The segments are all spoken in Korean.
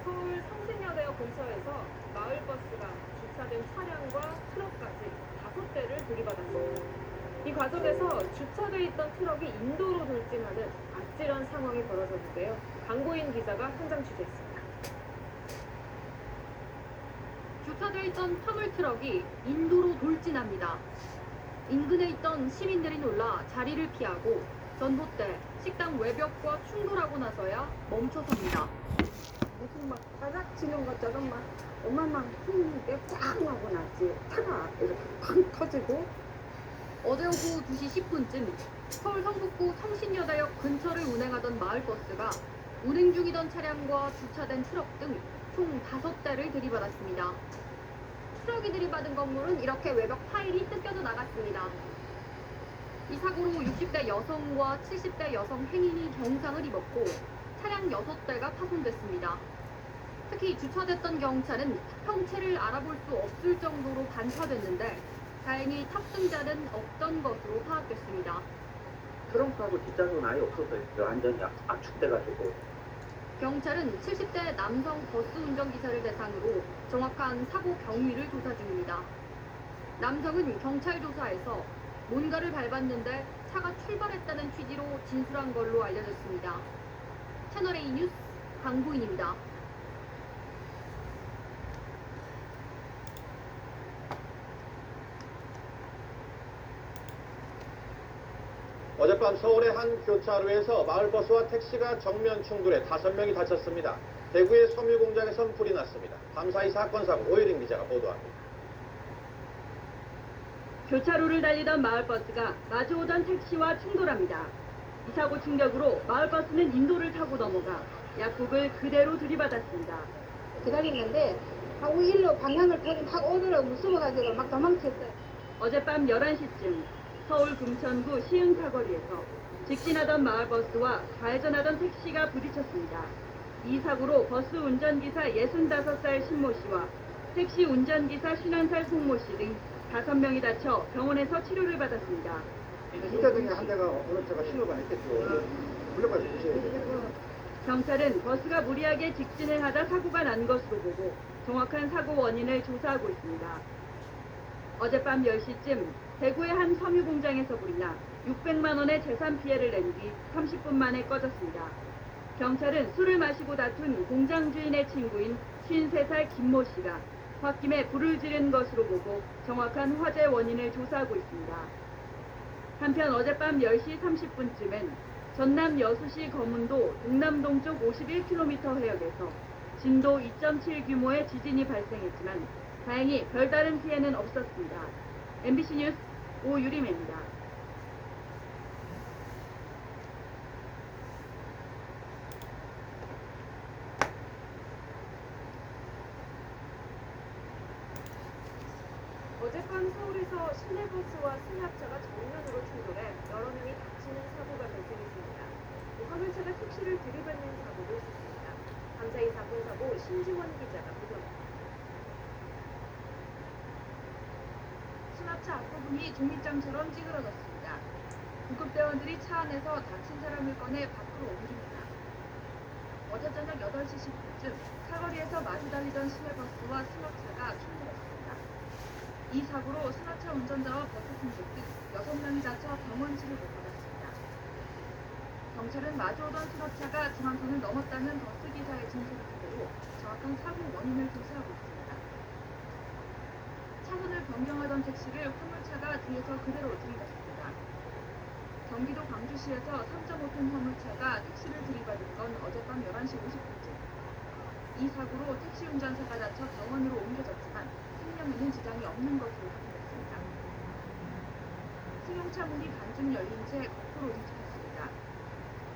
서울 성신여대역 근처에서 마을버스가 주차된 차량과 트럭까지 5대를 들이받았습니다. 이 과정에서 주차돼 있던 트럭이 인도로 돌진하는 아찔한 상황이 벌어졌는데요. 강고인 기자가 현장 취재했습니다. 주차돼 있던 화물 트럭이 인도로 돌진합니다. 인근에 있던 시민들이 놀라 자리를 피하고 전봇대, 식당 외벽과 충돌하고 나서야 멈춰섭니다. 무슨 막 바닥치는 것처럼 막 어마어마한 힘이 쫙 나고 났지. 차가 이렇게 팡 터지고. 어제 오후 2시 10분쯤 서울 성북구 성신여대역 근처를 운행하던 마을버스가 운행 중이던 차량과 주차된 트럭 등 총 5대를 들이받았습니다. 트럭이 들이받은 건물은 이렇게 외벽 타일이 뜯겨져 나갔습니다. 이 사고로 60대 여성과 70대 여성 행인이 경상을 입었고 차량 6대가 파손됐습니다. 특히 주차됐던 경차는 형체를 알아볼 수 없을 정도로 반사됐는데 다행히 탑승자는 없던 것으로 파악됐습니다. 트렁크하고 뒷좌석은 아예 없었어요. 완전히 압축돼가지고. 경찰은 70대 남성 버스 운전기사를 대상으로 정확한 사고 경위를 조사 중입니다. 남성은 경찰 조사에서 뭔가를 밟았는데 차가 출발했다는 취지로 진술한 걸로 알려졌습니다. 채널A 뉴스 강보인입니다. 어젯밤 서울의 한 교차로에서 마을버스와 택시가 정면 충돌해 5명이 다쳤습니다. 대구의 섬유 공장에선 불이 났습니다. 밤사이 사건 사고 오유림 기자가 보도합니다. 교차로를 달리던 마을버스가 마주오던 택시와 충돌합니다. 이 사고 충격으로 마을버스는 인도를 타고 넘어가 약국을 그대로 들이받았습니다. 기다리는데 하고 일로 방향을 타고 오더라고 무서워가지고 막 도망쳤어요. 어젯밤 11시쯤 서울 금천구 시흥 사거리에서 직진하던 마을버스와 좌회전하던 택시가 부딪혔습니다. 이 사고로 버스 운전기사 65살 신모 씨와 택시 운전기사 51살 송모 씨 등 5명이 다쳐 병원에서 치료를 받았습니다. 진짜 중에 한 대가 어느 차가 신호가 했겠죠. 물려까지 주셔야 돼요. 경찰은 버스가 무리하게 직진을 하다 사고가 난 것으로 보고 정확한 사고 원인을 조사하고 있습니다. 어젯밤 10시쯤 대구의 한 섬유 공장에서 불이 나 600만 원의 재산 피해를 낸 뒤 30분 만에 꺼졌습니다. 경찰은 술을 마시고 다툰 공장 주인의 친구인 53살 김모 씨가 홧김에 불을 지른 것으로 보고 정확한 화재 원인을 조사하고 있습니다. 한편 어젯밤 10시 30분쯤엔 전남 여수시 거문도 동남동 쪽 51km 해역에서 진도 2.7 규모의 지진이 발생했지만 다행히 별다른 피해는 없었습니다. MBC 뉴스 오유림입니다. 어젯밤 서울에서 시내버스와 승합차가 정면으로 충돌해 여러 명이 다치는 사고가 발생했습니다. 화물차가 택시를 들이받는 사고도 있었습니다. 밤사이 사건 사고 신지원 기자가 보도합니다. 승합차 앞부분이 종잇장처럼 찌그러졌습니다. 구급대원들이 차 안에서 다친 사람을 꺼내 밖으로 옮깁니다. 어제 저녁 8시 10분쯤 사거리에서 마주 달리던 시내버스와 승합차가 충돌했습니다. 이 사고로 승합차 운전자와 버스 승객 등 6명이 다쳐 병원 치료를 받았습니다. 경찰은 마주오던 승합차가 중앙선을 넘었다는 버스 기사의 진술을 토대로 정확한 사고 원인을 조사하고 있습니다. 차선을 변경하던 택시를 화물차가 뒤에서 그대로 들이받습니다. 경기도 광주시에서 3.5톤 화물차가 택시를 들이받은 건 어젯밤 11시 50분쯤. 이 사고로 택시 운전사가 다쳐 병원으로 옮겨졌지만 생명에는 지장이 없는 것으로 확인됐습니다. 승용차 문이 반쯤 열린 채 거꾸로 뒤집혔습니다.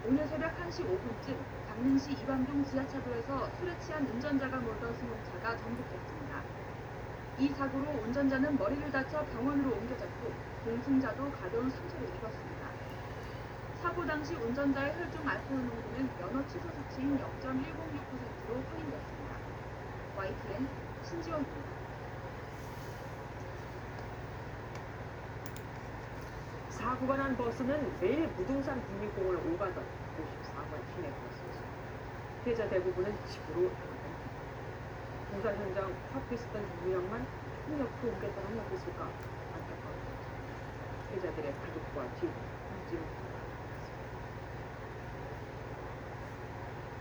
오늘 새벽 1시 5분쯤 강릉시 이방동 지하차도에서 술에 취한 운전자가 몰던 승용차가 전복했습니다. 이 사고로 운전자는 머리를 다쳐 병원으로 옮겨졌고 동승자도 가벼운 상처를 입었습니다. 사고 당시 운전자의 혈중 알코올 농도는 면허 취소 수치인 0.106%로 확인됐습니다. YTN 신지원입니다. 사고가 난 버스는 매일 무등산 국립공원을 오가던 54번 시내 버스였습니다. 피해자 대부분은 집으로 향하던 공사 현장 찾고 있었던 유형만 폭력도 옮겼다는 한 명 있을까 안타까워. 피해자들의 가족과 뒤로 함께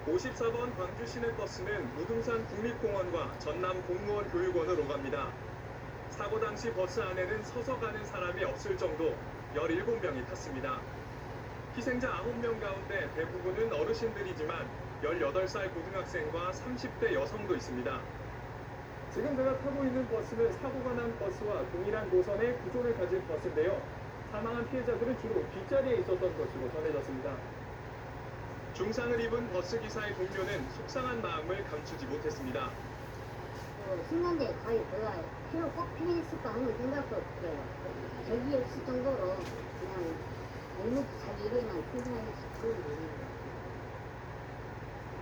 54번 광주 시내버스는 무등산 국립공원과 전남 공무원 교육원을 오갑니다. 사고 당시 버스 안에는 서서 가는 사람이 없을 정도 17명이 탔습니다. 희생자 9명 가운데 대부분은 어르신들이지만 18살 고등학생과 30대 여성도 있습니다. 지금 제가 타고 있는 버스는 사고가 난 버스와 동일한 노선의 구조를 가진 버스인데요. 사망한 피해자들은 주로 뒷자리에 있었던 것으로 전해졌습니다. 중상을 입은 버스기사의 동료는 속상한 마음을 감추지 못했습니다. 순간대 거의 그거 필요 꼭 필요했을까 하는 생각도 들어요. 적이 없을 정도로 그냥 너무 자기 일에만 생각했을 거예요.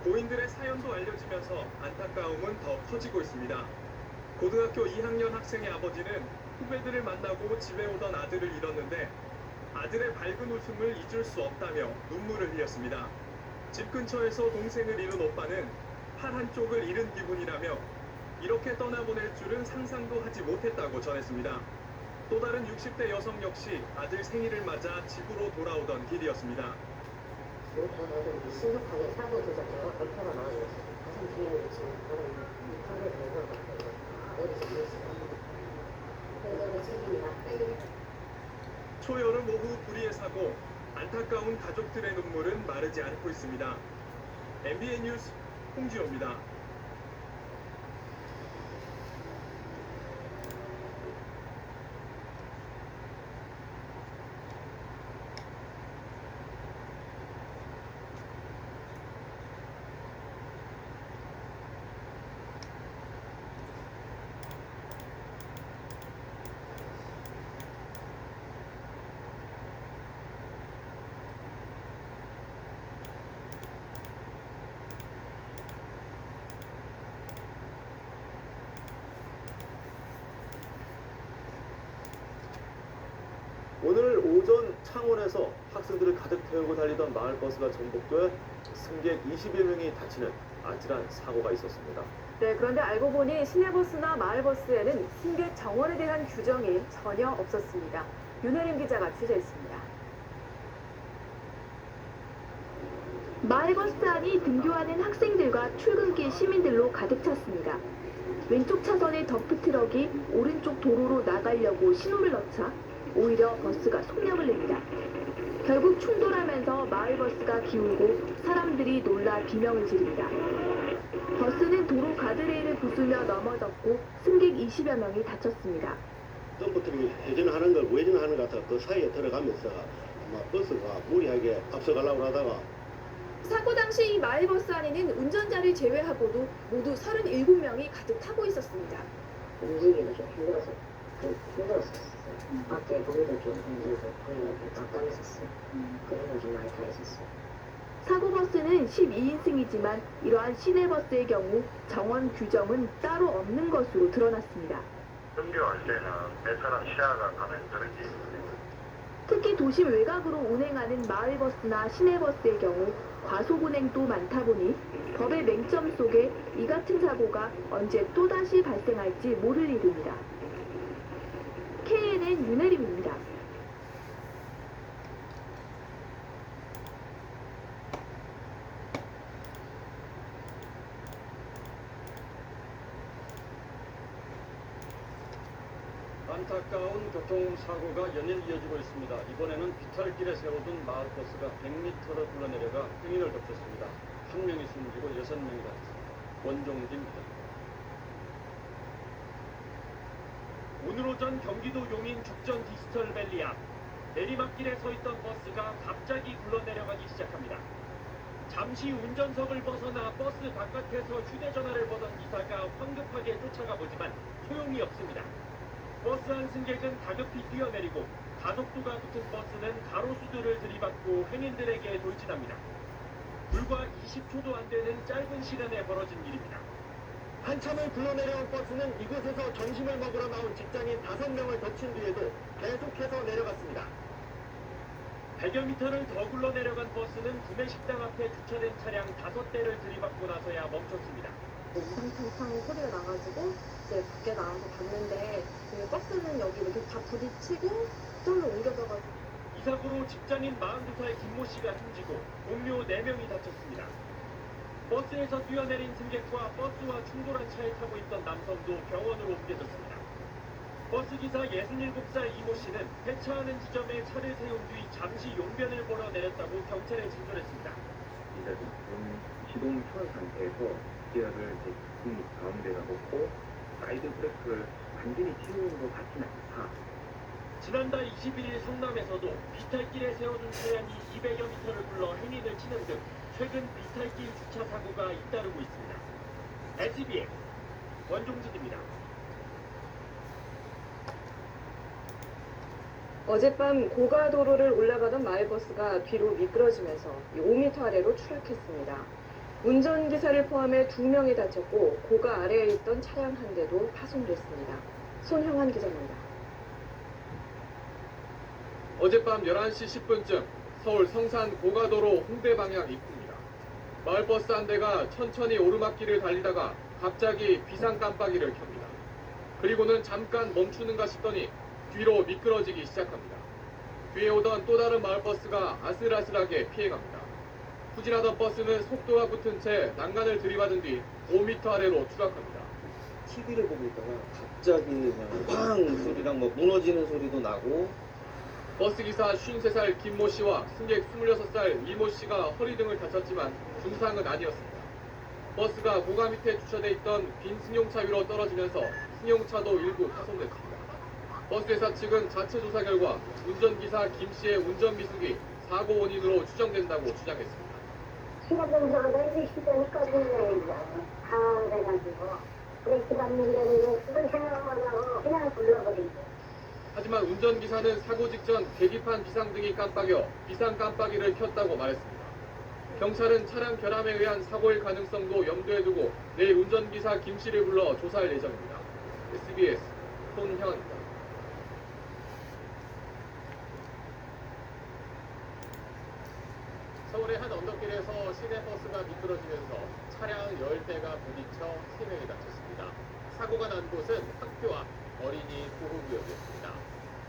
고인들의 사연도 알려지면서 안타까움은 더 커지고 있습니다. 고등학교 2학년 학생의 아버지는 후배들을 만나고 집에 오던 아들을 잃었는데 아들의 밝은 웃음을 잊을 수 없다며 눈물을 흘렸습니다. 집 근처에서 동생을 잃은 오빠는 팔 한쪽을 잃은 기분이라며 이렇게 떠나보낼 줄은 상상도 하지 못했다고 전했습니다. 또 다른 60대 여성 역시 아들 생일을 맞아 집으로 돌아오던 길이었습니다. 신속하게 사고 조작자가 발표가 나와서 가장 중요한 지금 그런 상대 대상을 어디서 보였을까? 그래서 책임이다. 초여름 오후 불의의 사고, 안타까운 가족들의 눈물은 마르지 않고 있습니다. MBN 뉴스 홍지호입니다. 오늘 오전 창원에서 학생들을 가득 태우고 달리던 마을버스가 전복돼 승객 20여 명이 다치는 아찔한 사고가 있었습니다. 네, 그런데 알고 보니 시내버스나 마을버스에는 승객 정원에 대한 규정이 전혀 없었습니다. 윤혜림 기자가 취재했습니다. 마을버스 안이 등교하는 학생들과 출근길 시민들로 가득 찼습니다. 왼쪽 차선의 덤프트럭이 오른쪽 도로로 나가려고 신호를 넣자 오히려 버스가 속력을 냅니다. 결국 충돌하면서 마을버스가 기울고 사람들이 놀라 비명을 지릅니다. 버스는 도로 가드레일을 부수며 넘어졌고 승객 20여 명이 다쳤습니다. 덤프트럭이 회전하는 걸 우회전하는 것 같아 그 사이에 들어가면서 아마 버스가 무리하게 앞서가려고 하다가 사고 당시 이 마을버스 안에는 운전자를 제외하고도 모두 37명이 가득 타고 있었습니다. 움직이기도 좀 힘들었었어요. 밖에 보기도 좀 힘들고 거의 깜깜했었어요. 그런 좀 많이 타 있었어요. 사고버스는 12인승이지만 이러한 시내버스의 경우 정원 규정은 따로 없는 것으로 드러났습니다. 등교할 때는 몇 사람 시야가 가면 그런지. 특히 도심 외곽으로 운행하는 마을버스나 시내버스의 경우 과속 운행도 많다 보니 법의 맹점 속에 이 같은 사고가 언제 또다시 발생할지 모를 일입니다. KNN 윤혜림입니다. 안타까운 교통사고가 연일 이어지고 있습니다. 이번에는 비탈길에 세워둔 마을버스가 100m로 굴러내려가 행인을 덮쳤습니다. 한 명이 숨지고 6명이 다쳤습니다. 원종기입니다. 오늘 오전 경기도 용인 죽전 디지털밸리 앞 내리막길에 서 있던 버스가 갑자기 굴러내려가기 시작합니다. 잠시 운전석을 벗어나 버스 바깥에서 휴대전화를 보던 기사가 황급하게 쫓아가 보지만 소용이 없습니다. 버스 안 승객은 다급히 뛰어내리고 가속도가 붙은 버스는 가로수들을 들이받고 행인들에게 돌진합니다. 불과 20초도 안 되는 짧은 시간에 벌어진 일입니다. 한참을 굴러내려온 버스는 이곳에서 점심을 먹으러 나온 직장인 5명을 덮친 뒤에도 계속해서 내려갔습니다. 100여 미터를 더 굴러내려간 버스는 구내식당 앞에 주차된 차량 5대를 들이받고 나서야 멈췄습니다. 우상탕탕 소리가 나가지고 이제 밖에 나와서 봤는데 그 버스는 여기 이렇게 다 부딪히고 저로 옮겨져가지고 이 사고로 직장인 42살의 김모 씨가 숨지고 동료 4명이 다쳤습니다. 버스에서 뛰어내린 승객과 버스와 충돌한 차에 타고 있던 남성도 병원으로 옮겨졌습니다. 버스기사 67살 이모 씨는 폐차하는 지점에 차를 세운 뒤 잠시 용변을 보러 내렸다고 경찰에 진술했습니다. 이제 좀 시동 켜는 상태에서 기어를 이제 등 가운데다 놓고 사이드 브레이크를 완전히 찌우는 것 같지는 않다. 지난달 21일 성남에서도 비탈길에 세워둔 차량이 200여 미터를 굴러 행인을 치는 등 최근 비탈길 주차 사고가 잇따르고 있습니다. SBS 원종진입니다. 어젯밤 고가도로를 올라가던 마을버스가 뒤로 미끄러지면서 5m 아래로 추락했습니다. 운전기사를 포함해 2명이 다쳤고 고가 아래에 있던 차량 한 대도 파손됐습니다. 손형환 기자입니다. 어젯밤 11시 10분쯤 서울 성산 고가도로 홍대 방향 입구입니다. 마을버스 한 대가 천천히 오르막길을 달리다가 갑자기 비상 깜빡이를 켭니다. 그리고는 잠깐 멈추는가 싶더니 뒤로 미끄러지기 시작합니다. 뒤에 오던 또 다른 마을버스가 아슬아슬하게 피해갑니다. 후진하던 버스는 속도가 붙은 채 난간을 들이받은 뒤 5m 아래로 추락합니다. TV를 보고 있다가 갑자기 그냥 팡 소리랑 뭐 무너지는 소리도 나고 버스기사 53살 김모 씨와 승객 26살 이모 씨가 허리 등을 다쳤지만 중상은 아니었습니다. 버스가 고가 밑에 주차돼 있던 빈 승용차 위로 떨어지면서 승용차도 일부 파손됐습니다. 버스회사 측은 자체 조사 결과 운전기사 김 씨의 운전 미숙이 사고 원인으로 추정된다고 주장했습니다. 시간정도가 너희들 시대니까 당황해가지고 브레이크 밟는 게 그걸 생각하려고 그냥 불러버리고. 하지만 운전기사는 사고 직전 계기판 비상등이 깜빡여 비상 깜빡이를 켰다고 말했습니다. 경찰은 차량 결함에 의한 사고일 가능성도 염두에 두고 내일 운전기사 김 씨를 불러 조사할 예정입니다. SBS 손형입니다. 서울의 한 언덕길에서 시내버스가 미끄러지면서 차량 10대가 부딪혀 3명이 다쳤습니다. 사고가 난 곳은 학교와 어린이 보호구역이었습니다.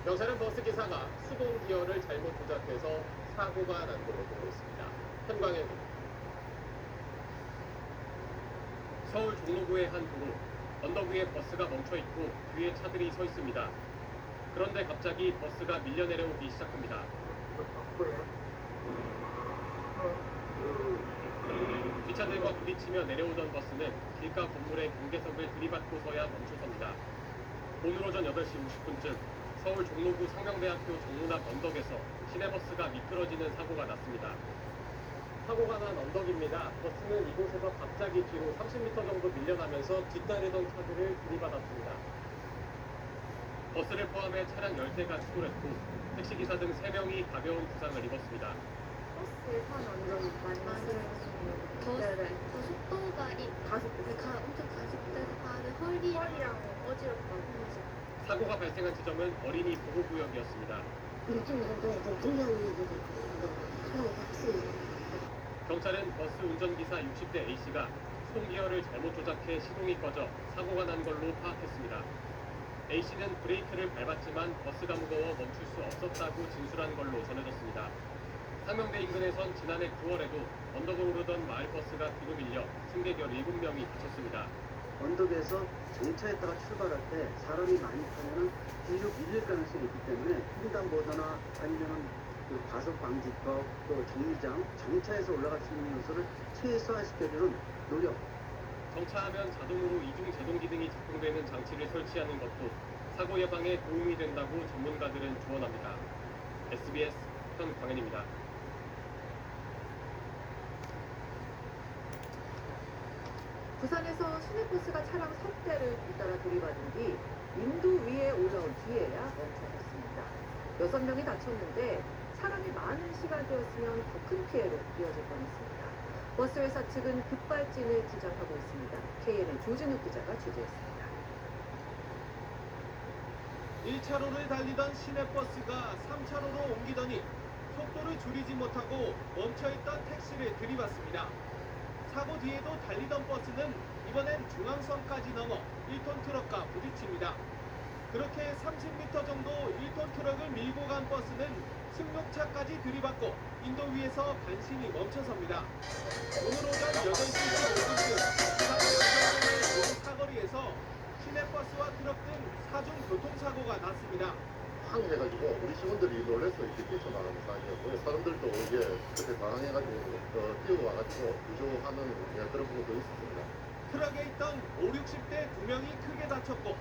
경찰은 버스기사가 수동 기어를 잘못 조작해서 사고가 난 걸로 보고 있습니다. 현광현입니다. 서울 종로구의 한 도로, 언덕 위에 버스가 멈춰있고 뒤에 차들이 서 있습니다. 그런데 갑자기 버스가 밀려 내려오기 시작합니다. 기차들과 부딪히며 내려오던 버스는 길가 건물의 경계석을 들이받고서야 멈춰섭니다. 오늘 오전 8시 50분쯤 서울 종로구 상명대학교 정문 앞 언덕에서 시내버스가 미끄러지는 사고가 났습니다. 사고가 난 언덕입니다. 버스는 이곳에서 갑자기 뒤로 30m 정도 밀려나면서 뒤따르던 차들을 들이받았습니다. 버스를 포함해 차량 10대가 추돌했고 택시기사 등 3명이 가벼운 부상을 입었습니다. 버스에 탄 완전 많이 쓰러졌어요. 더 속도가 엄청 가속돼서 발을 허리랑 어지럽다고. 사고가 발생한 지점은 어린이 보호구역이었습니다. 경찰은 버스 운전기사 60대 A씨가 수동기어를 잘못 조작해 시동이 꺼져 사고가 난 걸로 파악했습니다. A씨는 브레이크를 밟았지만 버스가 무거워 멈출 수 없었다고 진술한 걸로 전해졌습니다. 상명대 인근에선 지난해 9월에도 언덕을 오르던 마을버스가 뒤로 밀려 승객 17명이 다쳤습니다. 언덕에서 정차했다가 출발할 때 사람이 많이 타면 뒤로 밀릴 가능성이 있기 때문에 횡단보도나 아니면 그 과속 방지법 또 정류장 정차해서 올라갈 수 있는 요소를 최소화시켜주는 노력. 정차하면 자동으로 이중 제동 기능이 작동되는 장치를 설치하는 것도 사고 예방에 도움이 된다고 전문가들은 조언합니다. SBS 현광현입니다. 부산에서 시내버스가 차량 3대를 잇따라 들이받은 뒤 인도 위에 올라온 뒤에야 멈춰섰습니다. 6명이 다쳤는데 사람이 많은 시간대였으면 더 큰 피해로 이어질 뻔했습니다. 버스회사 측은 급발진을 주장하고 있습니다. KNN 조진우 기자가 취재했습니다. 1차로를 달리던 시내버스가 3차로로 옮기더니 속도를 줄이지 못하고 멈춰있던 택시를 들이받습니다. 사고 뒤에도 달리던 버스는 이번엔 중앙선까지 넘어 1톤 트럭과 부딪힙니다. 그렇게 30m 정도 1톤 트럭을 밀고 간 버스는 승용차까지 들이받고 인도 위에서 간신히 멈춰섭니다. 오늘 오전 8시 15분쯤 부산 연천동의 사거리에서 시내버스와 트럭 등 4중 교통사고가 났습니다. 팡 해가지고 우리 직원들이 놀래서 이렇게 뛰쳐나가는 상황이었고요. 사람들도 이게 그때 당황해가지고 뛰어와가지고 구조하는 그런 부분도 있었습니다. 트럭에 있던 5, 60대 2명이 크게 다쳤고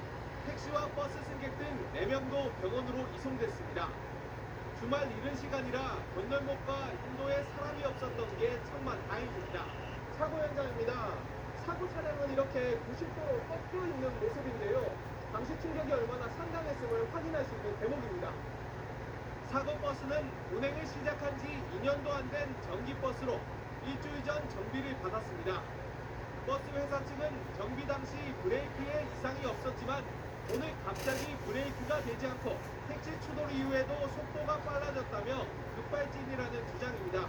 택시와 버스 승객 등 4명도 병원으로 이송됐습니다. 주말 이른 시간이라 건널목과 인도에 사람이 없었던 게 천만 다행입니다. 사고 현장입니다. 사고 차량은 이렇게 90도로 꺾여 있는 모습인데요. 당시 충격이 얼마나 상당했음을 확인할 수 있는 대목입니다. 사고 버스는 운행을 시작한 지 2년도 안 된 전기버스로 일주일 전 정비를 받았습니다. 버스 회사 측은 정비 당시 브레이크에 이상이 없었지만 오늘 갑자기 브레이크가 되지 않고 택시 추돌 이후에도 속도가 빨라졌다며 급발진이라는 주장입니다.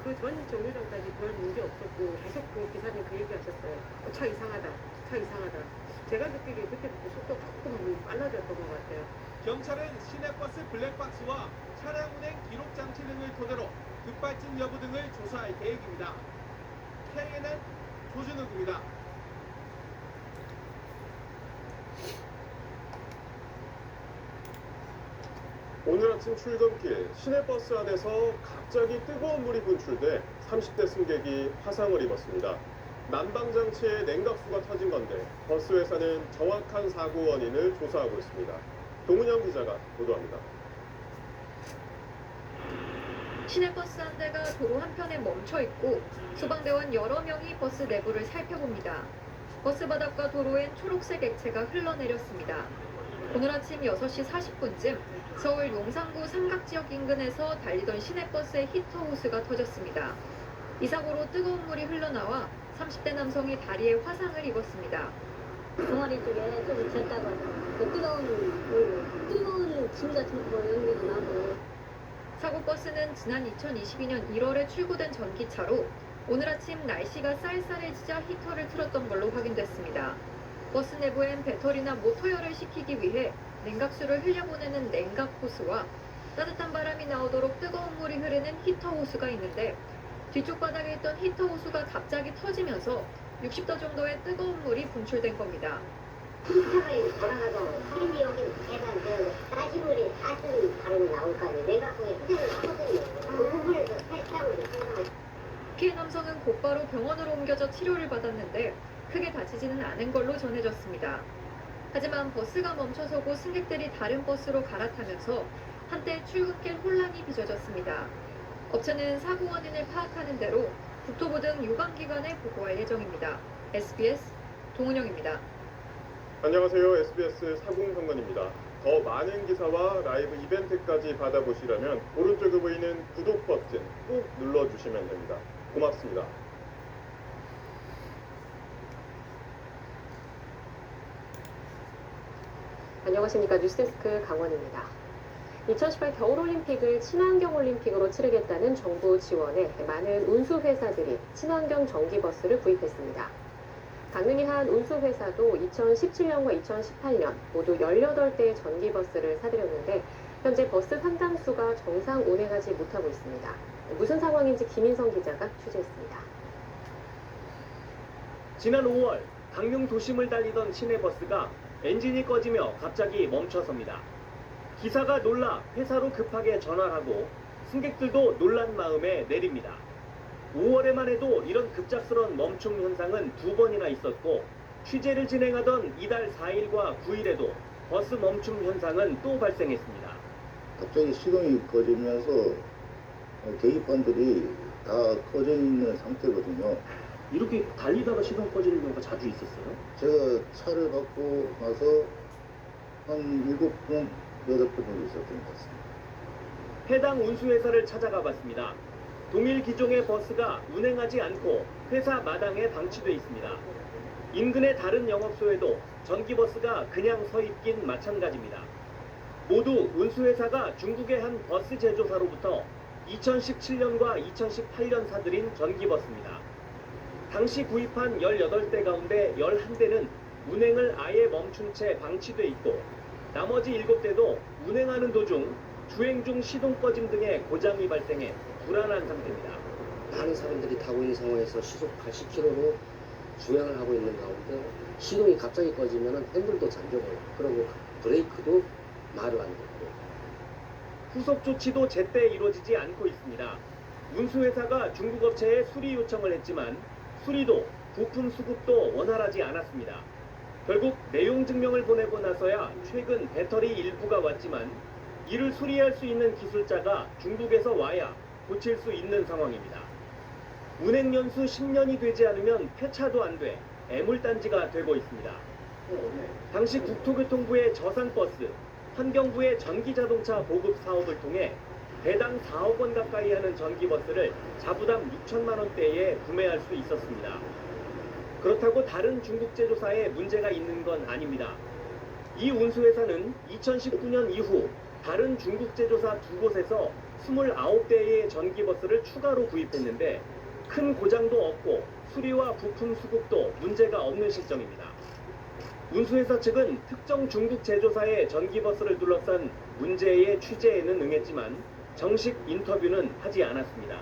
그 전 정류장까지 별 문제 없었고 계속 그 기사님 그 얘기 하셨어요. 차 이상하다. 차 이상하다. 제가 느끼기에 그때부터 속도가 조금 빨라졌던 것 같아요. 경찰은 시내버스 블랙박스와 차량 운행 기록 장치 등을 토대로 급발진 여부 등을 조사할 계획입니다. KNN 조준욱입니다. 오늘 아침 출근길 시내버스 안에서 갑자기 뜨거운 물이 분출돼 30대 승객이 화상을 입었습니다. 난방장치에 냉각수가 터진 건데 버스 회사는 정확한 사고 원인을 조사하고 있습니다. 동은영 기자가 보도합니다. 시내버스 한 대가 도로 한편에 멈춰 있고 소방대원 여러 명이 버스 내부를 살펴봅니다. 버스 바닥과 도로엔 초록색 액체가 흘러내렸습니다. 오늘 아침 6시 40분쯤 서울 용산구 삼각지역 인근에서 달리던 시내버스의 히터 호스가 터졌습니다. 이 사고로 뜨거운 물이 흘러나와 30대 남성이 다리에 화상을 입었습니다. 동아리 쪽에 좀 졌다가 뜨거운 김 같은 거 연기도 나고. 사고 버스는 지난 2022년 1월에 출고된 전기차로 오늘 아침 날씨가 쌀쌀해지자 히터를 틀었던 걸로 확인됐습니다. 버스 내부엔 배터리나 모터열을 식히기 위해 냉각수를 흘려보내는 냉각 호스와 따뜻한 바람이 나오도록 뜨거운 물이 흐르는 히터 호스가 있는데 뒤쪽 바닥에 있던 히터 호스가 갑자기 터지면서 60도 정도의 뜨거운 물이 분출된 겁니다. 히터가 돌아가서 소리 여기 계단 따지물이 따뜻한 바람이 나올 거 아니에요. 냉각수에 후생을 하거든요. 그 부분에서 살짝으로 피해 남성은 곧바로 병원으로 옮겨져 치료를 받았는데 크게 다치지는 않은 걸로 전해졌습니다. 하지만 버스가 멈춰서고 승객들이 다른 버스로 갈아타면서 한때 출근길 혼란이 빚어졌습니다. 업체는 사고 원인을 파악하는 대로 국토부 등 유관기관에 보고할 예정입니다. SBS 동은영입니다. 안녕하세요. SBS 사공성관입니다. 더 많은 기사와 라이브 이벤트까지 받아보시려면 오른쪽에 보이는 구독 버튼 꼭 눌러주시면 됩니다. 고맙습니다. 안녕하십니까. 뉴스데스크 강원입니다. 2018 겨울올림픽을 친환경올림픽으로 치르겠다는 정부 지원에 많은 운수회사들이 친환경 전기버스를 구입했습니다. 강릉의 한 운수회사도 2017년과 2018년 모두 18대의 전기버스를 사들였는데 현재 버스 상당수가 정상 운행하지 못하고 있습니다. 무슨 상황인지 김인성 기자가 취재했습니다. 지난 5월 강릉 도심을 달리던 시내버스가 엔진이 꺼지며 갑자기 멈춰섭니다. 기사가 놀라 회사로 급하게 전화하고 승객들도 놀란 마음에 내립니다. 5월에만 해도 이런 급작스러운 멈춤 현상은 2번이나 있었고 취재를 진행하던 이달 4일과 9일에도 버스 멈춤 현상은 또 발생했습니다. 갑자기 시동이 꺼지면서 계기판들이 다 꺼져 있는 상태거든요. 이렇게 달리다가 시동 꺼지는 경우가 자주 있었어요? 제가 차를 받고 나서 한 7번, 8번 정도 있었던 것 같습니다. 해당 운수회사를 찾아가 봤습니다. 동일 기종의 버스가 운행하지 않고 회사 마당에 방치돼 있습니다. 인근의 다른 영업소에도 전기버스가 그냥 서 있긴 마찬가지입니다. 모두 운수회사가 중국의 한 버스 제조사로부터 2017년과 2018년 사들인 전기버스입니다. 당시 구입한 18대 가운데 11대는 운행을 아예 멈춘 채 방치돼 있고 나머지 7대도 운행하는 도중 주행 중 시동 꺼짐 등의 고장이 발생해 불안한 상태입니다. 많은 사람들이 타고 있는 상황에서 시속 80km로 주행을 하고 있는 가운데 시동이 갑자기 꺼지면 핸들도 잠겨버려요. 그리고 브레이크도 말을 안 듣고. 후속 조치도 제때 이루어지지 않고 있습니다. 운수회사가 중국 업체에 수리 요청을 했지만 수리도 부품 수급도 원활하지 않았습니다. 결국 내용 증명을 보내고 나서야 최근 배터리 일부가 왔지만 이를 수리할 수 있는 기술자가 중국에서 와야 고칠 수 있는 상황입니다. 운행 연수 10년이 되지 않으면 폐차도 안 돼 애물단지가 되고 있습니다. 당시 국토교통부의 저상버스, 환경부의 전기자동차 보급 사업을 통해 대당 4억 원 가까이 하는 전기버스를 자부담 6천만 원대에 구매할 수 있었습니다. 그렇다고 다른 중국 제조사에 문제가 있는 건 아닙니다. 이 운수회사는 2019년 이후 다른 중국 제조사 2곳에서 29대의 전기버스를 추가로 구입했는데 큰 고장도 없고 수리와 부품 수급도 문제가 없는 실정입니다. 운수회사 측은 특정 중국 제조사의 전기버스를 둘러싼 문제의 취재에는 응했지만 정식 인터뷰는 하지 않았습니다.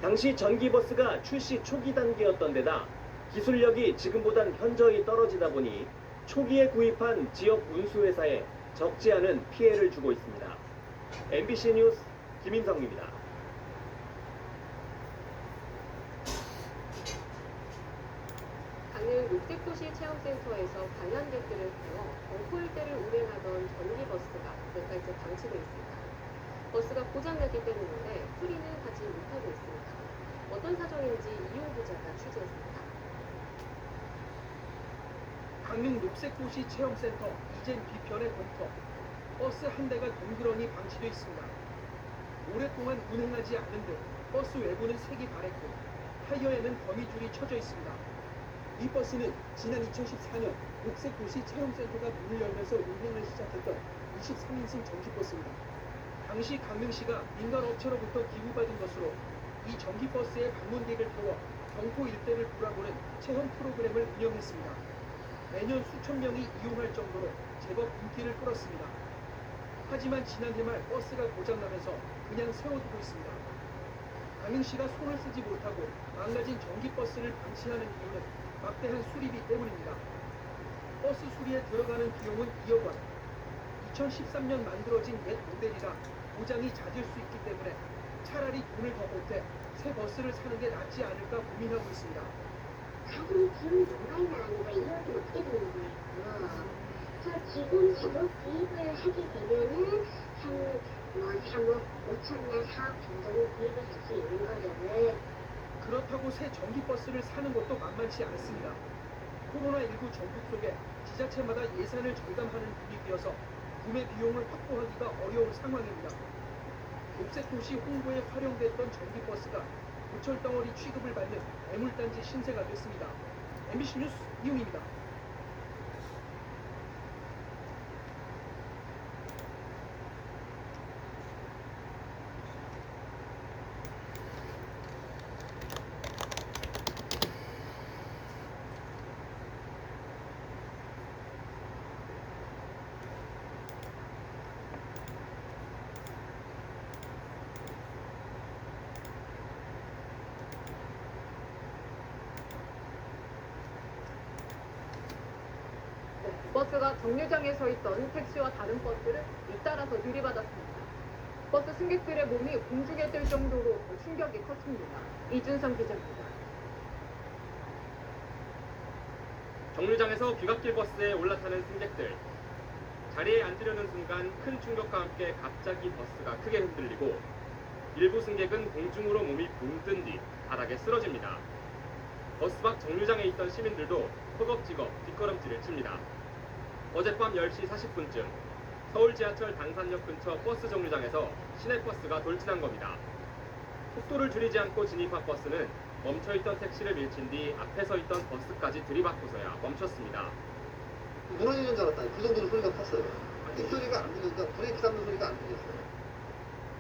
당시 전기버스가 출시 초기 단계였던 데다 기술력이 지금보단 현저히 떨어지다 보니 초기에 구입한 지역 운수회사에 적지 않은 피해를 주고 있습니다. MBC 뉴스 김인성입니다. 강릉 녹색도시 체험센터에서 관람객들을 태워 경포 일대를 운행하던 전기버스가 몇 달째 방치되어 있습니다. 버스가 고장났기 때문인데 수리는 하지 못하고 있습니다. 어떤 사정인지 이용 기자가 취재했습니다. 강릉 녹색도시 체험센터 이젠 뒤편의 공터 버스 한 대가 덩그러니 방치되어 있습니다. 오랫동안 운행하지 않은 듯 버스 외부는 색이 바랬고 타이어에는 거미줄이 쳐져 있습니다. 이 버스는 지난 2014년 녹색도시 체험센터가 문을 열면서 운행을 시작했던 23인승 전기버스입니다. 당시 강릉시가 민간업체로부터 기부받은 것으로 이 전기버스의 방문객을 태워 경포 일대를 돌아보는 체험 프로그램을 운영했습니다. 매년 수천 명이 이용할 정도로 제법 인기를 끌었습니다. 하지만 지난해 말 버스가 고장나면서 그냥 세워두고 있습니다. 강릉시가 손을 쓰지 못하고 망가진 전기버스를 방치하는 이유는 막대한 수리비 때문입니다. 버스 수리에 들어가는 비용은 2억 원. 2013년 만들어진 옛 모델이라 고장이 잦을 수 있기 때문에 차라리 돈을 더 보태 새 버스를 사는 게 낫지 않을까 고민하고 있습니다. 가장 비용이 너무 많이 나가는 거예요. 이렇게 어떻게 되는 거예요? 저 지금 제도 구입을 하게 되면은 한 3억 5천이나 4억 정도는 구입을 할 수 있는 거를. 그렇다고 새 전기버스를 사는 것도 만만치 않습니다. 코로나19 전국 속에 지자체마다 예산을 절감하는 분위기여서 구매 비용을 확보하기가 어려운 상황입니다. 녹색도시 홍보에 활용됐던 전기버스가 고철덩어리 취급을 받는 애물단지 신세가 됐습니다. MBC 뉴스 이용입니다. 버스가 정류장에 서 있던 택시와 다른 버스를 잇따라서 들이받았습니다. 버스 승객들의 몸이 공중에 뜰 정도로 충격이 컸습니다. 이준성 기자입니다. 정류장에서 귀갓길 버스에 올라타는 승객들. 자리에 앉으려는 순간 큰 충격과 함께 갑자기 버스가 크게 흔들리고 일부 승객은 공중으로 몸이 붕 뜬 뒤 바닥에 쓰러집니다. 버스 밖 정류장에 있던 시민들도 허겁지겁 뒷걸음질을 칩니다. 어젯밤 10시 40분쯤 서울 지하철 당산역 근처 버스 정류장에서 시내버스가 돌진한 겁니다. 속도를 줄이지 않고 진입한 버스는 멈춰있던 택시를 밀친 뒤 앞에 서 있던 버스까지 들이받고서야 멈췄습니다. 무너지는 줄 알았다. 그 정도로 소리가 컸어요. 이 소리가 안 들리니까 브레이크 잡는 소리가 안 들렸어요.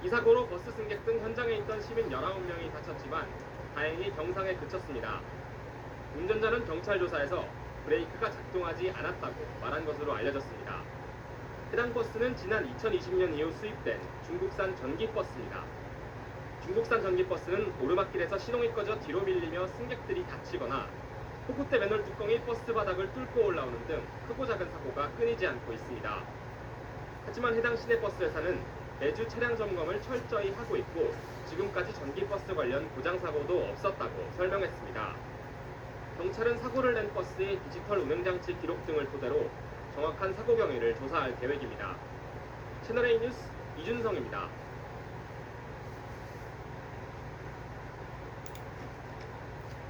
이 사고로 버스 승객 등 현장에 있던 시민 19명이 다쳤지만 다행히 경상에 그쳤습니다. 운전자는 경찰 조사에서 브레이크가 작동하지 않았다고 말한 것으로 알려졌습니다. 해당 버스는 지난 2020년 이후 수입된 중국산 전기버스입니다. 중국산 전기버스는 오르막길에서 시동이 꺼져 뒤로 밀리며 승객들이 다치거나 호쿠테 맨홀 뚜껑이 버스 바닥을 뚫고 올라오는 등 크고 작은 사고가 끊이지 않고 있습니다. 하지만 해당 시내버스 회사는 매주 차량 점검을 철저히 하고 있고 지금까지 전기버스 관련 고장 사고도 없었다고 설명했습니다. 경찰은 사고를 낸 버스의 디지털 운행장치 기록 등을 토대로 정확한 사고 경위를 조사할 계획입니다. 채널A 뉴스 이준성입니다.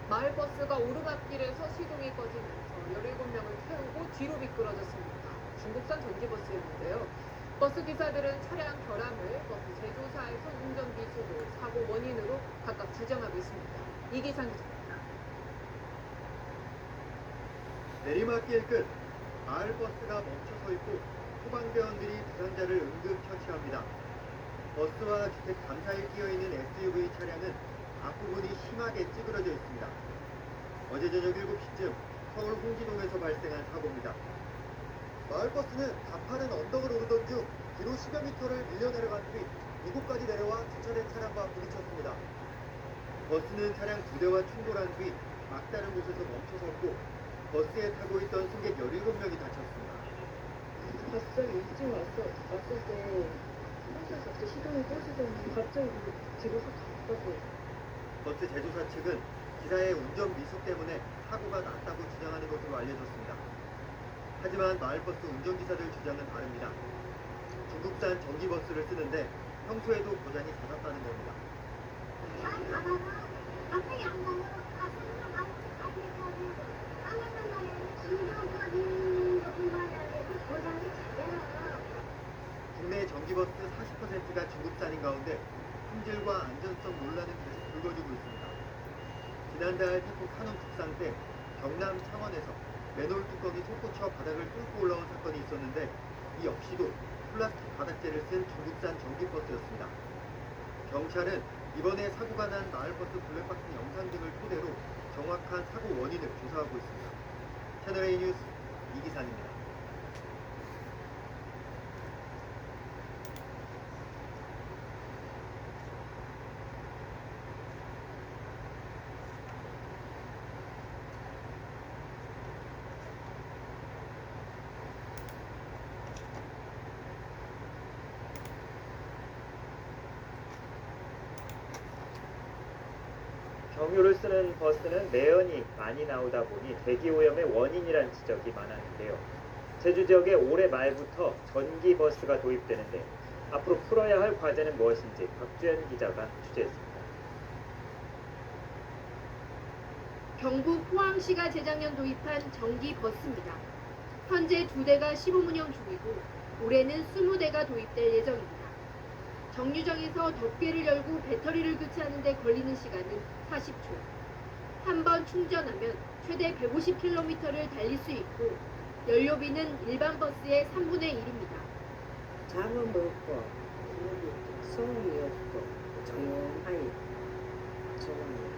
마을버스가 오르막길에서 시동이 꺼지면서 17명을 태우고 뒤로 미끄러졌습니다. 중국산 전기버스였는데요. 버스 기사들은 차량 결함을 버스 제조사에서 운전 미숙을 사고 원인으로 각각 주장하고 있습니다. 이기상 기자입니다. 내리막길 끝 마을버스가 멈춰서 있고 소방대원들이 부상자를 응급 처치합니다. 버스와 주택 감사에 끼어있는 SUV 차량은 앞부분이 심하게 찌그러져 있습니다. 어제 저녁 7시쯤 서울 홍지동에서 발생한 사고입니다. 마을버스는 가파른 언덕을 오르던 중 뒤로 10여 미터를 밀려 내려간 뒤 이곳까지 내려와 주차된 차량과 부딪혔습니다. 버스는 차량 2대와 충돌한 뒤 막다른 곳에서 멈춰섰고 버스에 타고 있던 승객 17명이 다쳤습니다. 갑자기 일찍 왔을 때 버스 시동이 꺼지더니 갑자기 뒤로 확 갔다고. 버스 제조사 측은 기사의 운전 미숙 때문에 사고가 났다고 주장하는 것으로 알려졌습니다. 하지만 마을버스 운전기사들 주장은 다릅니다. 중국산 전기버스를 쓰는데 평소에도 고장이 잦았다는 겁니다. 국내 전기버스 40%가 중국산인 가운데 품질과 안전성 논란은 계속 불거지고 있습니다. 지난달 태풍 카눈 북상 때 경남 창원에서 맨홀 뚜껑이 솟구쳐 바닥을 뚫고 올라온 사건이 있었는데 이 역시도 플라스틱 바닥재를 쓴 중국산 전기버스였습니다. 경찰은 이번에 사고가 난 마을버스 블랙박스 영상 등을 토대로 정확한 사고 원인을 조사하고 있습니다. 채널A 뉴스 이기상입니다. 경유를 쓰는 버스는 매연이 많이 나오다 보니 대기오염의 원인이라는 지적이 많았는데요. 제주 지역에 올해 말부터 전기버스가 도입되는데 앞으로 풀어야 할 과제는 무엇인지 박주연 기자가 취재했습니다. 경북 포항시가 재작년 도입한 전기버스입니다. 현재 2대가 시범 운영 중이고 올해는 20대가 도입될 예정입니다. 정류장에서 덮개를 열고 배터리를 교체하는 데 걸리는 시간은 40초. 한 번 충전하면 최대 150km를 달릴 수 있고 연료비는 일반 버스의 3분의 1입니다. 잠은 먹고 소음이 없고 조용하니 좋아요.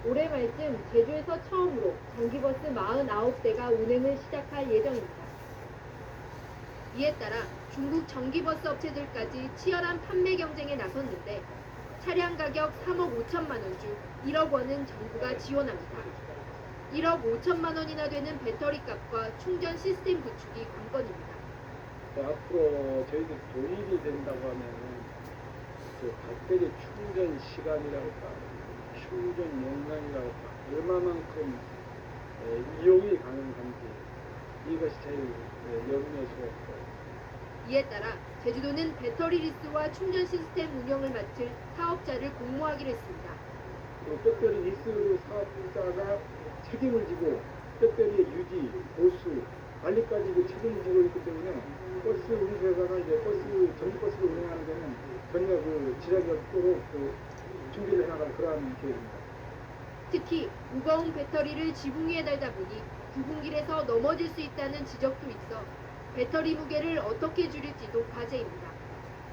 올해 말쯤 제주에서 처음으로 전기버스 49대가 운행을 시작할 예정입니다. 이에 따라 중국 전기버스 업체들까지 치열한 판매 경쟁에 나섰는데 차량 가격 3억 5천만 원 중 1억 원은 정부가 지원합니다. 1억 5천만 원이나 되는 배터리 값과 충전 시스템 구축이 관건입니다. 앞으로 저희들 도입이 된다고 하면은 그 배터리 충전 시간이랄까, 충전 용량이랄까, 얼마만큼 이용이 가능한지 이것이 제일 염려스럽고. 이에 따라 제주도는 배터리 리스와 충전 시스템 운영을 맡을 사업자를 공모하기로 했습니다. 배터리 리스 사업자가 책임을 지고 배터리의 유지, 보수, 관리까지 책임을 지고 있기 때문에 버스 운송회사가 이제 전기버스를 운행하는 데는 전혀 지장이 없도록 준비를 해나갈 그러한 계획입니다. 특히 무거운 배터리를 지붕 위에 달다 보니 부분길에서 넘어질 수 있다는 지적도 있어 배터리 무게를 어떻게 줄일지도 과제입니다.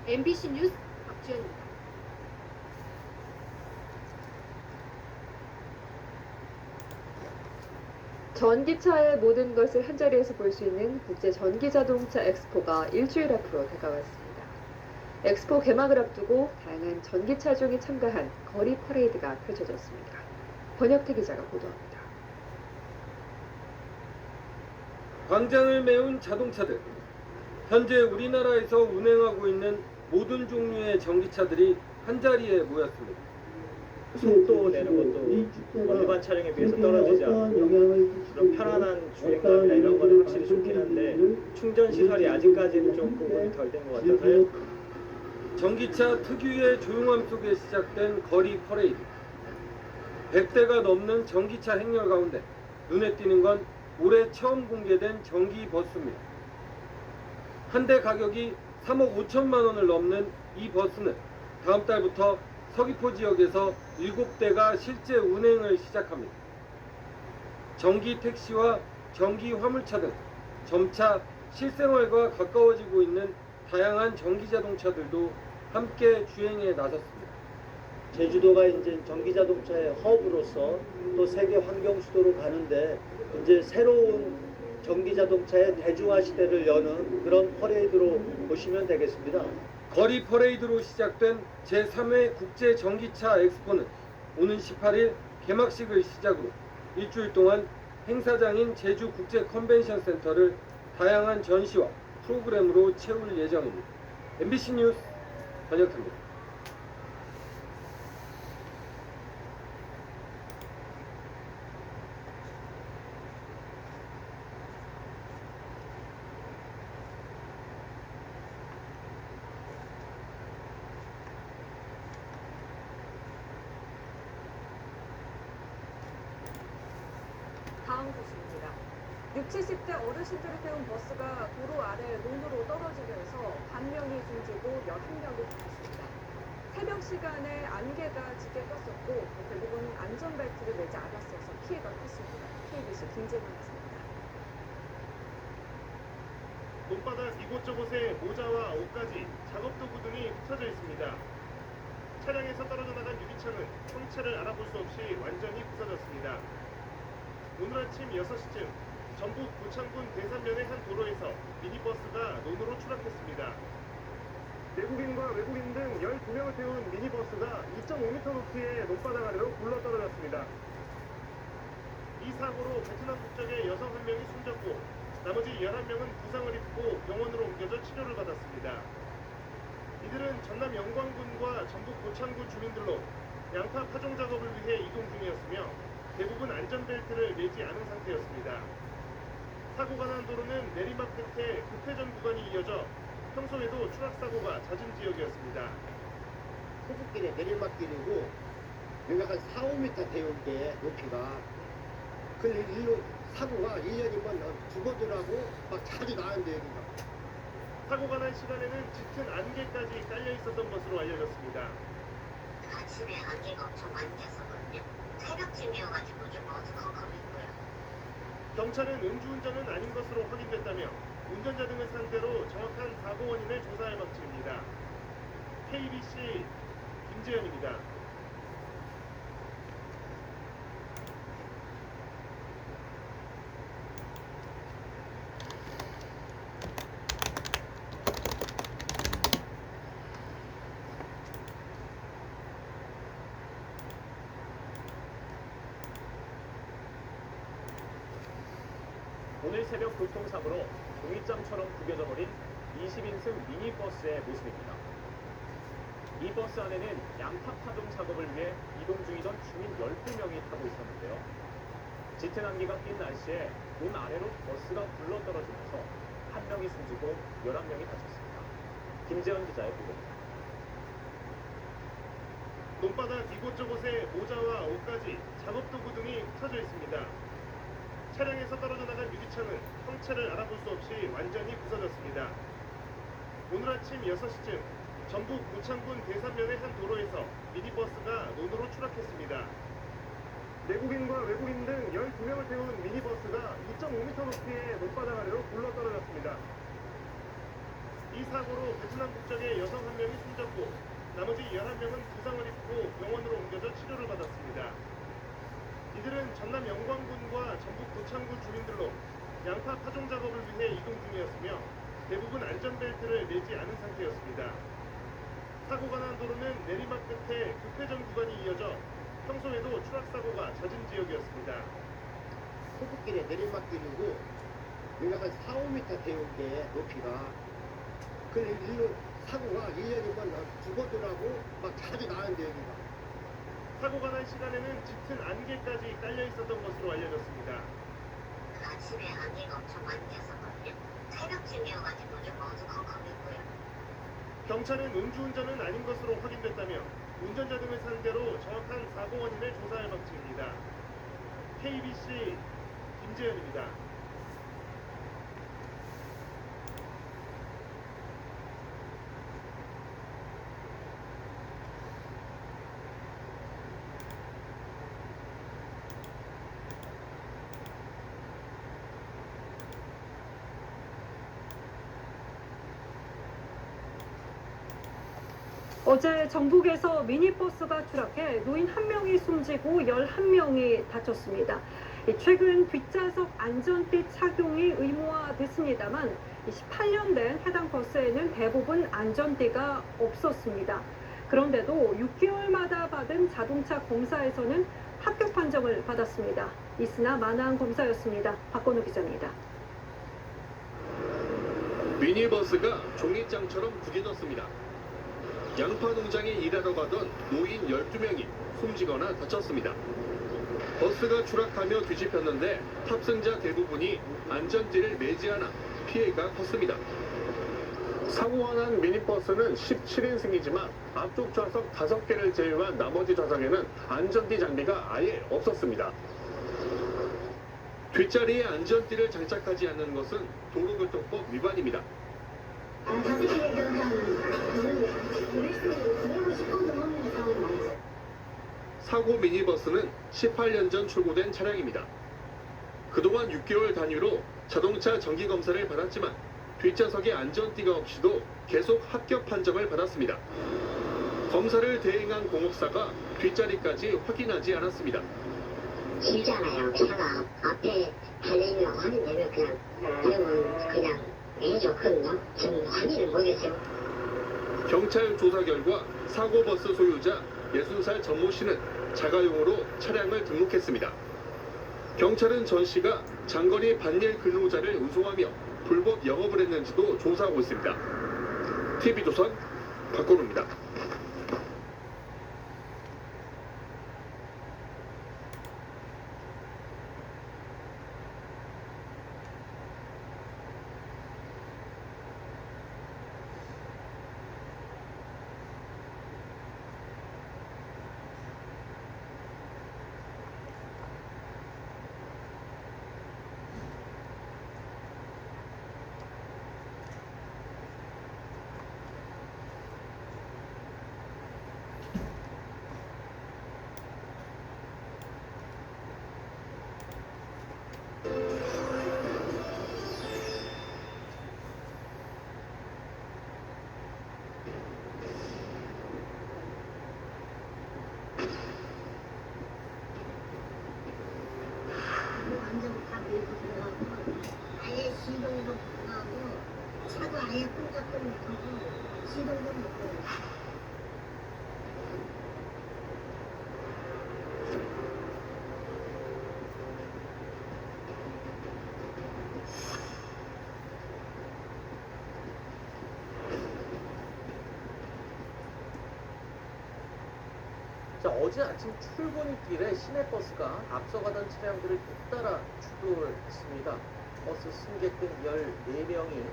MBC 뉴스 박주연입니다. 전기차의 모든 것을 한자리에서 볼 수 있는 국제 전기자동차 엑스포가 일주일 앞으로 다가왔습니다. 엑스포 개막을 앞두고 다양한 전기차종이 참가한 거리 퍼레이드가 펼쳐졌습니다. 권혁태 기자가 보도합니다. 광장을 메운 자동차들. 현재 우리나라에서 운행하고 있는 모든 종류의 전기차들이 한자리에 모였습니다. 속도 내는 것도 일반 차량에 비해서 떨어지지 않고 그런 편안한 주행감이나 이런 거는 확실히 좋긴 한데 충전 시설이 아직까지는 좀 구분이 덜 된 것 같아서요. 전기차 특유의 조용함 속에 시작된 거리 퍼레이드. 100대가 넘는 전기차 행렬 가운데 눈에 띄는 건 올해 처음 공개된 전기 버스입니다. 한 대 가격이 3억 5천만 원을 넘는 이 버스는 다음 달부터 서귀포 지역에서 7대가 실제 운행을 시작합니다. 전기 택시와 전기 화물차 등 점차 실생활과 가까워지고 있는 다양한 전기 자동차들도 함께 주행에 나섰습니다. 제주도가 이제 전기 자동차의 허브로서 또 세계 환경 수도로 가는데 이제 새로운 전기 자동차의 대중화 시대를 여는 그런 퍼레이드로 보시면 되겠습니다. 거리 퍼레이드로 시작된 제3회 국제 전기차 엑스포는 오는 18일 개막식을 시작으로 일주일 동안 행사장인 제주 국제 컨벤션 센터를 다양한 전시와 프로그램으로 채울 예정입니다. MBC 뉴스 권혁태입니다. 다음 소식입니다. 60, 70대 어르신들을 태운 버스가 도로 아래 논으로 떨어지면서 반 명이 숨지고 11명이 다쳤습니다. 새벽 시간에 안개가 짙게 꼈었고 대부분 안전벨트를 매지 않았어서 피해가 컸습니다. KBC 김재만 기자입니다. 논바닥 이곳저곳에 모자와 옷까지 작업도구 등이 흩어져 있습니다. 차량에서 떨어져 나간 유리창은 형체를 알아볼 수 없이 완전히 부서졌습니다. 오늘 아침 6시쯤 전북 고창군 대산면의 한 도로에서 미니버스가 논으로 추락했습니다. 내국인과 외국인 등 12명을 태운 미니버스가 2.5m 높이의 논바닥 아래로 굴러떨어졌습니다. 이 사고로 베트남 국적의 여성 한 명이 숨졌고 나머지 11명은 부상을 입고 병원으로 옮겨져 치료를 받았습니다. 이들은 전남 영광군과 전북 고창군 주민들로 양파 파종 작업을 위해 이동 중이었으며 대부분 안전벨트를 매지 않은 상태였습니다. 사고가 난 도로는 내리막 끝에 급회전 구간이 이어져 평소에도 추락사고가 잦은 지역이었습니다. 소국길에 내리막길이고 여기가 한 4, 5m 되는데 높이가 그 일로 사고가 1년이면 두 번 들어가고 막 자주 나는데 여기가 사고가 난 시간에는 짙은 안개까지 깔려 있었던 것으로 알려졌습니다. 아침에 안개가 엄청 많이 꼈었거든요. 새벽쯤이어가지고 좀 어두컴컴했고요. 경찰은 음주운전은 아닌 것으로 확인됐다며 운전자 등을 상대로 정확한 사고 원인을 조사할 방침입니다. KBC 김재현입니다. 오늘 새벽 교통사고로 종이장처럼 구겨져 버린 20인승 미니버스의 모습입니다. 이 버스 안에는 양파 파종 작업을 위해 이동 중이던 주민 12명이 타고 있었는데요. 짙은 안개가 낀 날씨에 논 아래로 버스가 굴러떨어지면서 한 명이 숨지고 11명이 다쳤습니다. 김재현 기자의 보도입니다. 논바닥 이곳저곳에 모자와 옷까지 작업도구 등이 흩어져 있습니다. 차량에서 떨어져 나간 유리창은 형체를 알아볼 수 없이 완전히 부서졌습니다. 오늘 아침 6시쯤 전북 고창군 대산면의 한 도로에서 미니버스가 논으로 추락했습니다. 내국인과 외국인 등 12명을 태운 미니버스가 2.5m 높이의 논바닥 아래로 굴러떨어졌습니다. 이 사고로 베트남 국적의 여성 1명이 숨졌고 나머지 11명은 부상을 입고 병원으로 옮겨져 치료를 받았습니다. 이들은 전남 영광군과 전북 고창군 주민들로 양파 파종 작업을 위해 이동 중이었으며 대부분 안전벨트를 매지 않은 상태였습니다. 사고가 난 도로는 내리막 끝에 급회전 구간이 이어져 평소에도 추락사고가 잦은 지역이었습니다. 소극길에 내리막길이고 여기가 한 4, 5m 되는데 높이가 그 일로 사고가 1년이면 2번 하고 막 자주 나는데 여기가 사고가 난 시간에는 짙은 안개까지 깔려 있었던 것으로 알려졌습니다. 아침에 안개가 엄청 많이 꼈었거든요. 새벽쯤이어가지고 좀 어두컴컴했고요. 경찰은 음주운전은 아닌 것으로 확인됐다며 운전자 등을 상대로 정확한 사고 원인을 조사할 방침입니다. KBC 김재현입니다. 어제 전북에서 미니버스가 추락해 노인 1명이 숨지고 11명이 다쳤습니다. 최근 뒷좌석 안전띠 착용이 의무화됐습니다만 18년 된 해당 버스에는 대부분 안전띠가 없었습니다. 그런데도 6개월마다 받은 자동차 검사에서는 합격 판정을 받았습니다. 이스나 만한 검사였습니다. 박건우 기자입니다. 미니버스가 종이장처럼 굳어졌습니다. 양파 농장에 일하러 가던 노인 12명이 숨지거나 다쳤습니다. 버스가 추락하며 뒤집혔는데 탑승자 대부분이 안전띠를 매지 않아 피해가 컸습니다. 사고가 난 미니버스는 17인승이지만 앞쪽 좌석 5개를 제외한 나머지 좌석에는 안전띠 장비가 아예 없었습니다. 뒷자리에 안전띠를 장착하지 않는 것은 도로교통법 위반입니다. 사고 미니버스는 18년 전 출고된 차량입니다. 그동안 6개월 단위로 자동차 정기검사를 받았지만 뒷좌석에 안전띠가 없이도 계속 합격 판정을 받았습니다. 검사를 대행한 공업사가 뒷자리까지 확인하지 않았습니다. 길잖아요. 차가 앞에 달려있는 거 확인되면 그냥 좋거든요. 지금 확인을 못했어요. 경찰 조사 결과 사고 버스 소유자 60살 전모 씨는 자가용으로 차량을 등록했습니다. 경찰은 전 씨가 장거리 반일 근로자를 운송하며 불법 영업을 했는지도 조사하고 있습니다. TV조선 박건우입니다. 완전 다 밀고 들어가고 아예 시동도 못하고 차도 아예 끈적도 못하고 시동도 못하고 자, 어제 아침 출근길에 시내버스가 앞서가던 차량들을 잇따라 추돌을 했습니다. 버스 승객 등 14명이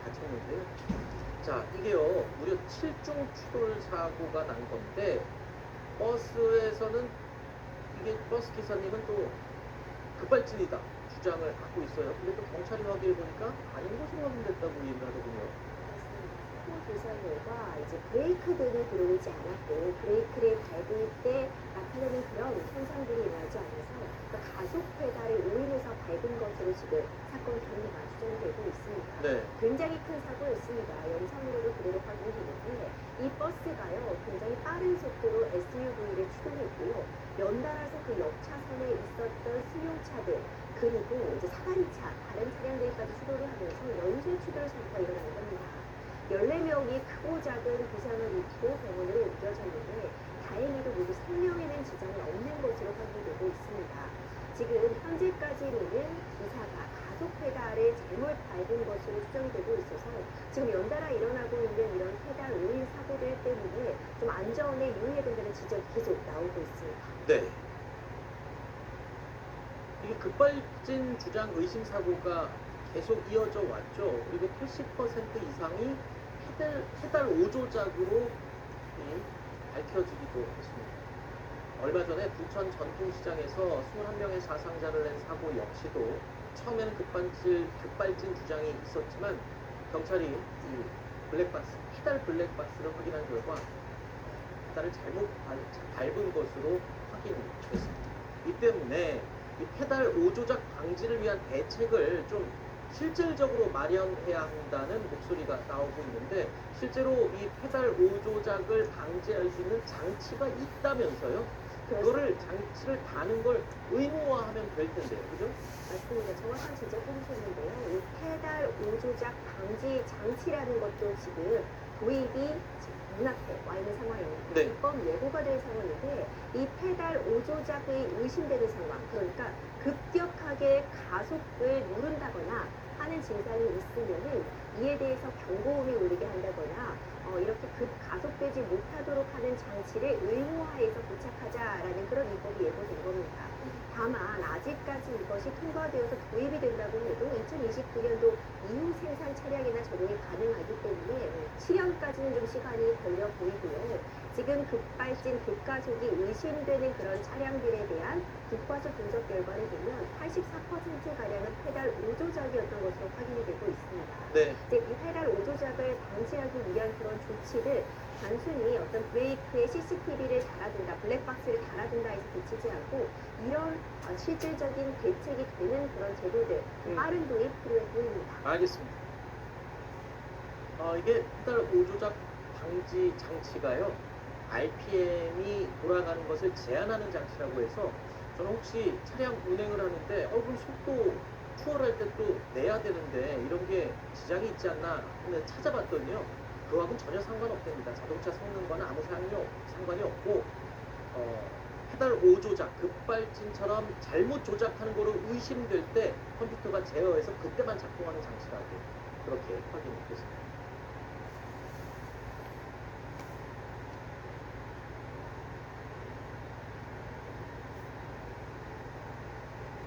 다쳤는데요. 자, 이게요, 무려 7중 추돌 사고가 난 건데, 버스에서는 이게 버스 기사님은 또 급발진이다 주장을 갖고 있어요. 근데 또 경찰이 확인해 보니까 아닌 것으로 확인됐다고 얘기를 하더군요. 교선료가 이제 브레이크등이 들어오지 않았고 브레이크를 밟을 때 나타나는 그런 현상들이 일어나지 않아서 그러니까 가속 페달을 오히려 위에서 밟은 것으로 지금 사건 경위가 추정이 되고 있습니다. 네. 굉장히 큰 사고였습니다. 영상으로도 그대로 확인이 되는데 이 버스가요 굉장히 빠른 속도로 SUV를 추돌했고요. 연달아서 그 옆 차선에 있었던 승용차들 그리고 이제 사다리차 다른 차량들까지 추돌을 하면서 연쇄 추돌 사고가 일어난 겁니다. 14명이 크고 작은 부상을 입고 병원으로 옮겨졌는데 다행히도 모두 생명에는 지장이 없는 것으로 확인되고 있습니다. 지금 현재까지는 기사가 가속 페달을 잘못 밟은 것으로 추정이 되고 있어서 지금 연달아 일어나고 있는 이런 페달 오일 사고들 때문에 좀 안전에 유의해야 된다는 지적이 계속 나오고 있습니다. 네. 이게 급발진 주장 의심 사고가 계속 이어져 왔죠. 그리고 80% 이상이 페달 오조작으로 밝혀지기도 했습니다. 얼마 전에 부천 전통시장에서 21명의 사상자를 낸 사고 역시도 처음에는 급발진 주장이 있었지만 경찰이 이 페달 블랙박스를 확인한 결과 페달을 잘못 밟은 것으로 확인됐습니다. 이 때문에 이 페달 오조작 방지를 위한 대책을 좀 실질적으로 마련해야 한다는 목소리가 나오고 있는데 실제로 이 페달 오조작을 방지할 수 있는 장치가 있다면서요? 그거를 장치를 다는 걸 의무화하면 될 텐데요, 그죠? 맞습니다. 정확한 지적 해주셨는데요. 이 페달 오조작 방지 장치라는 것도 지금 도입이 눈앞에 와 있는 상황입니다. 네. 입법 예고가 될 상황인데 이 페달 오조작의 의심되는 상황, 그러니까 급격하게 가속을 누른다거나 하는 증상이 있으면은 이에 대해서 경고음이 울리게 한다거나 이렇게 가속되지 못하도록 하는 장치를 의무화해서 부착하자라는 그런 입법이 예고된 겁니다. 다만 아직까지 이것이 통과되어서 도입이 된다고 해도 2029년도 이후 생산 차량이나 적용이 가능하기 때문에 실현까지는 좀 시간이 걸려 보이고요. 지금 급발진, 급가속이 의심되는 그런 차량들에 대한 국과수 분석 결과를 보면 84%가량은 페달 오조작이었던 것으로 확인이 되고 있습니다. 네. 즉, 이 페달 오조작을 방지하기 위한 그런 조치를 단순히 어떤 브레이크에 CCTV를 달아둔다, 블랙박스를 달아둔다 해서 그치지 않고 이런 실질적인 대책이 되는 그런 제도들, 빠른 도입 필요해 보입니다. 알겠습니다. 이게 페달 오조작 방지 장치가요. RPM이 돌아가는 것을 제한하는 장치라고 해서 저는 혹시 차량 운행을 하는데 그럼 속도 추월할 때 또 내야 되는데 이런 게 지장이 있지 않나 하면 찾아봤더니요. 그거하고는 전혀 상관없답니다. 자동차 성능과는 아무 상관이 없고 페달 오조작, 급발진처럼 잘못 조작하는 거로 의심될 때 컴퓨터가 제어해서 그때만 작동하는 장치라고 그렇게 확인이 됐습니다.